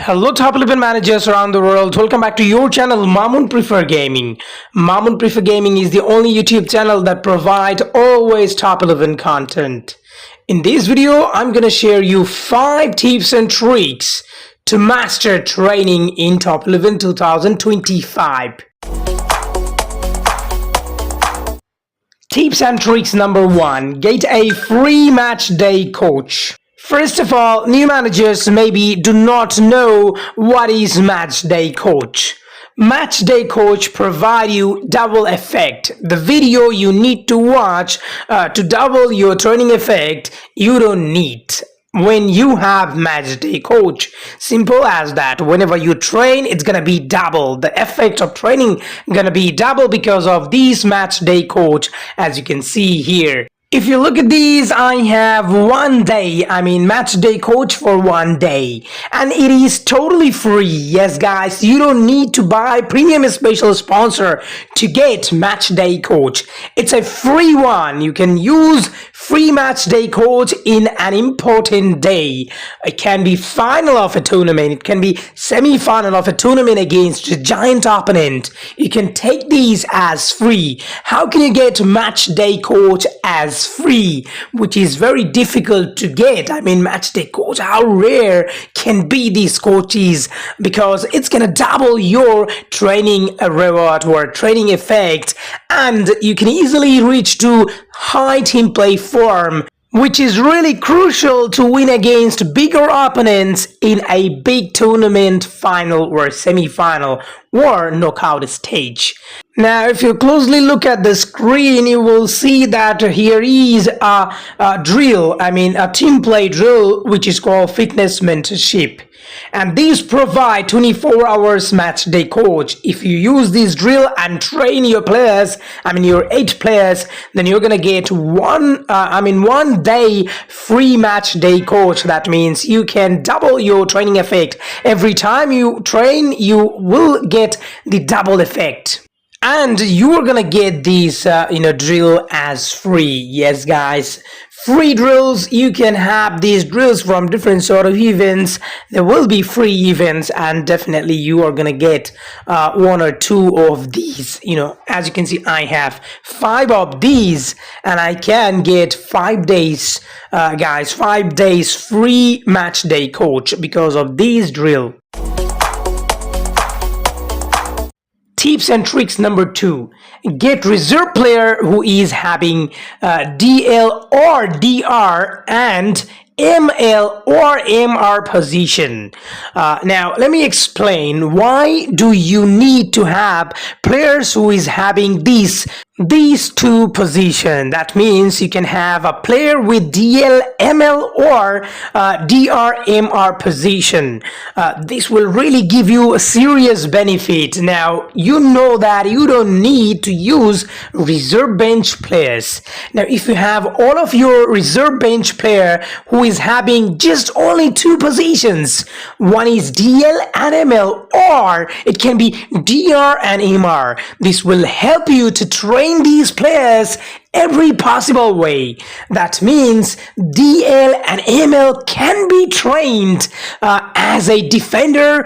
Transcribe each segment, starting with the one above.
Hello top 11 managers around the world, welcome back to your channel Mamun Prefer Gaming. Mamun Prefer Gaming is the only YouTube channel that provides always top 11 content. In this video, I'm gonna share you 5 tips and tricks to master training in top 11 2025. Tips and tricks number 1. Get a free match day coach. First of all, new managers maybe do not know what is match day coach. Match day coach provide you double effect. The video you need to watch to double your training effect, you don't need when you have match day coach. Simple as that. Whenever you train, it's gonna be double. The effect of training gonna be double because of these match day coach, as you can see here. If you look at these, I have match day coach for 1 day, and it is totally free. Yes guys, you don't need to buy premium special sponsor to get match day coach. It's a free one. You can use free match day coach in an important day. It can be final of a tournament, it can be semi-final of a tournament against a giant opponent. You can take these as free. How can you get match day coach as free, which is very difficult to get? Match day coach, how rare can be these coaches, because it's gonna double your training reward or training effect, and you can easily reach to high team play form, which is really crucial to win against bigger opponents in a big tournament final or semi-final or knockout stage. Now, if you closely look at the screen, you will see that here is a drill, a team play drill, which is called fitness mentorship. And these provide 24 hours match day coach. If you use this drill and train your players, your 8 players, then you're gonna get one day free match day coach. That means you can double your training effect. Every time you train, you will get the double effect. And you are gonna get these drill as free. Yes guys, free drills. You can have these drills from different sort of events. There will be free events, and definitely you are gonna get 1 or 2 of these. As you can see, I have 5 of these, and I can get 5 days, guys, 5 days free match day coach because of these drill. Tips and tricks number 2. Get reserve player who is having DL or DR and ML or MR position. Now let me explain, why do you need to have players who is having these 2 positions. That means you can have a player with DL, ML or DR, MR position. This will really give you a serious benefit. Now you know that you don't need to use reserve bench players. Now if you have all of your reserve bench player who is having just only 2 positions, one is DL and ML, or it can be DR and MR, this will help you to train these players every possible way. That means DL and ML can be trained as a defender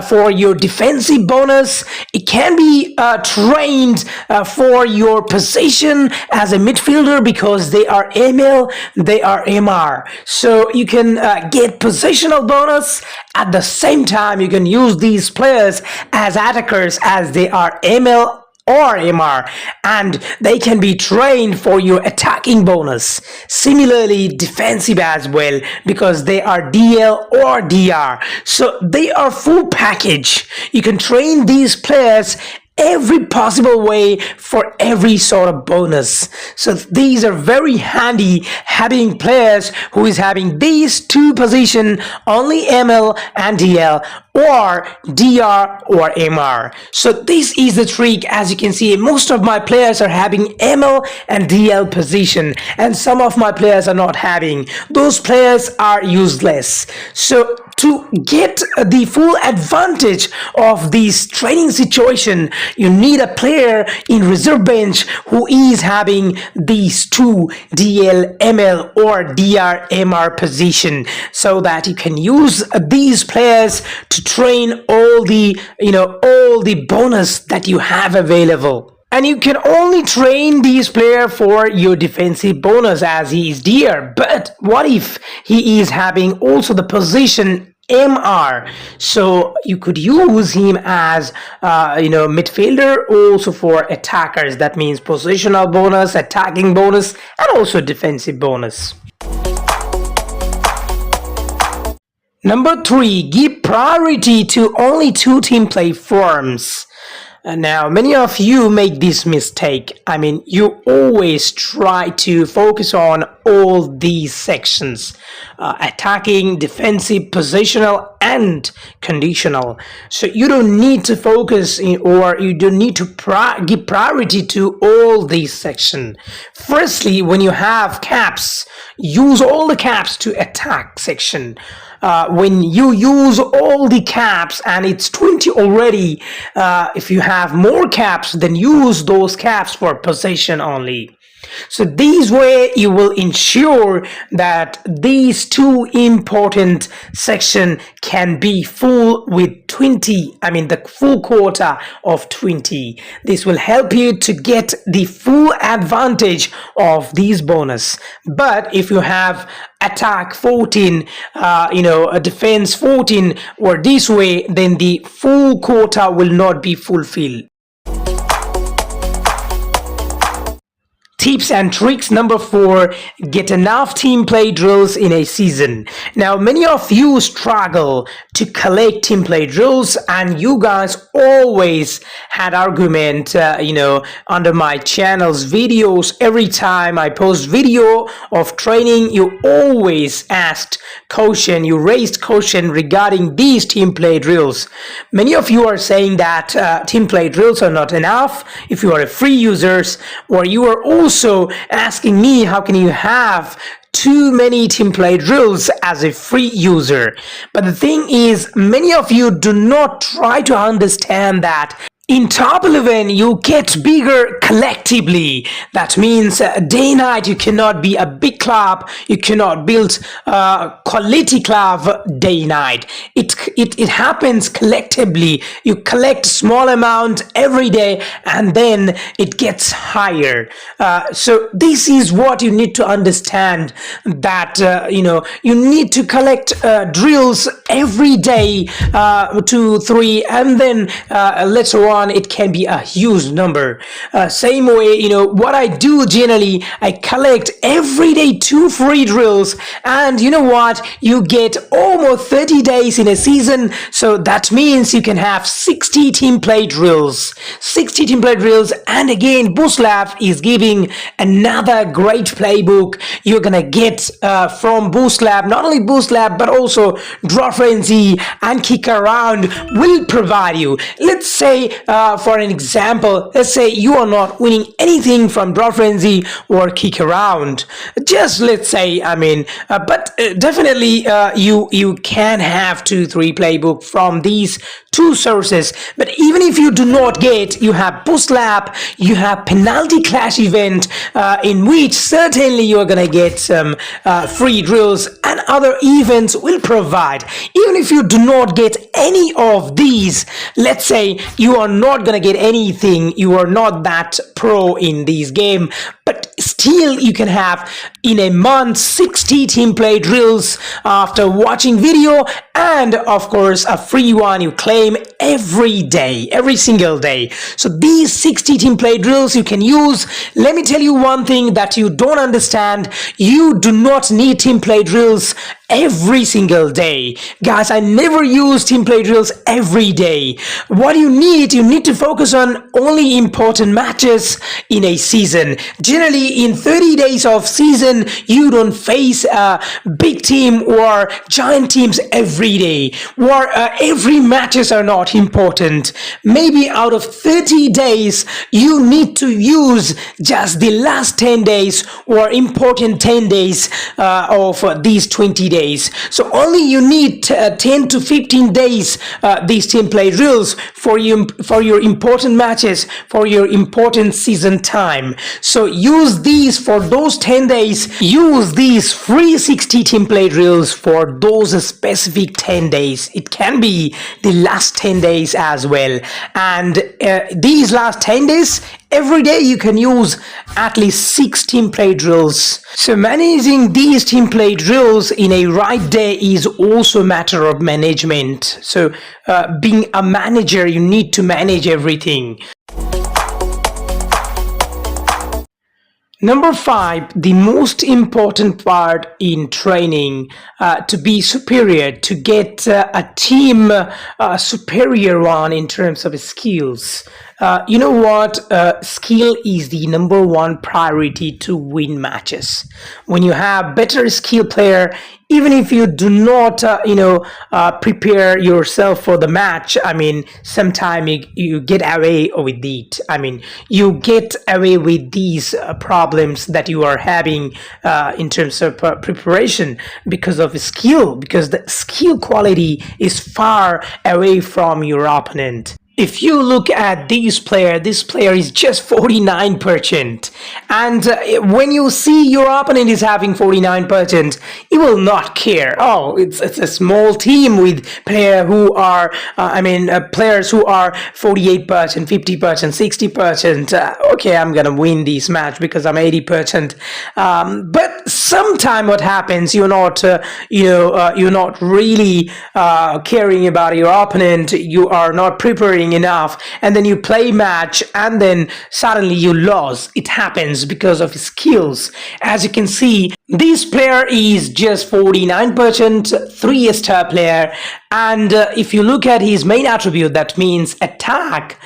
for your defensive bonus. It can be trained for your position as a midfielder because they are ML, they are MR. So you can get positional bonus. At the same time, you can use these players as attackers as they are ML or MR, and they can be trained for your attacking bonus. Similarly, defensive as well, because they are DL or DR. So they are full package. You can train these players every possible way for every sort of bonus. So these are very handy, having players who is having these 2 position, only ML and DL, or DR or MR. So this is the trick. As you can see, most of my players are having ML and DL position, and some of my players are not having. Those players are useless. So to get the full advantage of this training situation, you need a player in reserve bench who is having these two DL, ML or DR, MR position, so that you can use these players to train all the bonus that you have available. And you can only train this player for your defensive bonus as he is DR. But what if he is having also the position MR? So you could use him as midfielder, also for attackers. That means positional bonus, attacking bonus, and also defensive bonus. Number 3, give priority to only 2 team play forms. Now, many of you make this mistake. You always try to focus on all these sections, attacking, defensive, positional, and conditional. So you don't need to focus or you don't need to give priority to all these sections. Firstly, when you have caps, use all the caps to attack section. When you use all the caps and it's 20 already, if you have more caps, then use those caps for possession only. So this way you will ensure that these 2 important sections can be full with 20, the full quota of 20. This will help you to get the full advantage of these bonus. But if you have attack 14, a defense 14 or this way, then the full quota will not be fulfilled. Tips and tricks number 4, get enough team play drills in a season. Now, many of you struggle to collect team play drills, and you guys always had argument, under my channel's videos. Every time I post video of training, you always asked caution, you raised caution regarding these team play drills. Many of you are saying that team play drills are not enough if you are a free users, or you are also asking me how can you have too many team play drills as a free user. But the thing is, many of you do not try to understand that in top 11, you get bigger collectively. That means day night, you cannot be a big club. You cannot build a quality club day night. It happens collectively. You collect small amount every day, and then it gets higher. So this is what you need to understand, that you need to collect drills every day, 2, 3, and then later on it can be a huge number. Same way, what I do generally, I collect every day 2 free drills, and you know what, you get almost 30 days in a season. So that means you can have 60 team play drills. And again, Boostlab is giving another great playbook you're gonna get from Boostlab. Not only Boostlab, but also Draw Frenzy and Kick Around will provide you. Let's say for an example, let's say you are not winning anything from Draw Frenzy or Kick Around. Just let's say, but definitely you can have 2-3 playbook from these 2 sources. But even if you do not get, you have Boostlab, you have Penalty Clash event, in which certainly you are gonna get some free drills, and other events will provide. Even if you do not get any of these, let's say you are not gonna get anything, you are not that pro in this game, but still you can have in a month 60 team play drills after watching video, and of course a free one you claim every day, every single day. So these 60 team play drills you can use. Let me tell you one thing that you don't understand: you do not need team play drills every single day. Guys, I never use team play drills every day. What you need to focus on only important matches in a season. Generally, in 30 days of season, you don't face a big team or giant teams every day, or every matches are not important. Maybe out of 30 days, you need to use just the last 10 days or important 10 days of these 20 days. days. So only you need 10 to 15 days these team play drills for your important matches, for your important season time. So use these for those 10 days. Use these free 60 team play drills for those specific 10 days. It can be the last 10 days as well. And these last 10 days, every day you can use at least 6 team play drills. So managing these team play drills in a right day is also a matter of management. So being a manager, you need to manage everything. Number 5, the most important part in training to be superior, to get a team superior one in terms of skills. You know what? Skill is the number one priority to win matches. When you have better skill player, even if you do not, prepare yourself for the match, I mean, sometimes you get away with it. I mean, you get away with these problems that you are having in terms of preparation because of skill, because the skill quality is far away from your opponent. If you look at this player is just 49%. And when you see your opponent is having 49%, you will not care. Oh, it's a small team with players who are, players who are 48%, 50%, 60%. Okay, I'm gonna win this match because I'm 80%. But sometime what happens, you're not really caring about your opponent. You are not preparing enough, and then you play match and then suddenly you lose. It happens because of skills. As you can see, this player is just 49%, 3-star player, and if you look at his main attribute, that means attack,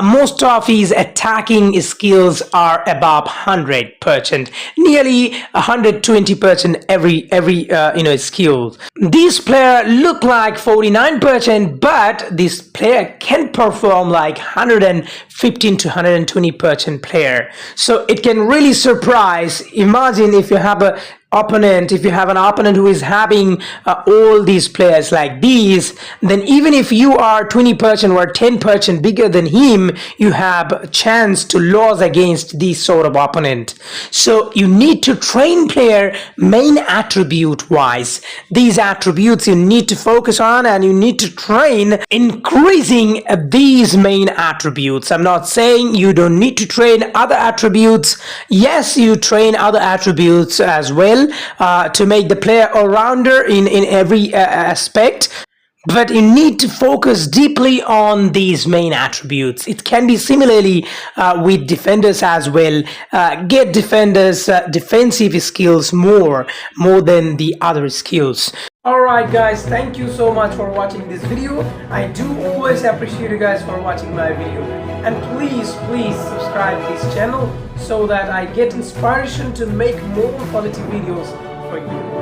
most of his attacking skills are above 100%, nearly 120% every skill. This player look like 49%, but this player can perform like 115 to 120% player. So it can really surprise. Imagine if you have an opponent who is having all these players like these, then even if you are 20% or 10% bigger than him, you have a chance to lose against this sort of opponent. So you need to train player main attribute wise. These attributes you need to focus on, and you need to train increasing these main attributes. I'm not saying you don't need to train other attributes. Yes, you train other attributes as well, to make the player all-rounder in every aspect, but you need to focus deeply on these main attributes. It can be similarly with defenders as well. Get defenders defensive skills more than the other skills. Alright guys, thank you so much for watching this video. I do always appreciate you guys for watching my video, and please subscribe this channel so that I get inspiration to make more quality videos for you.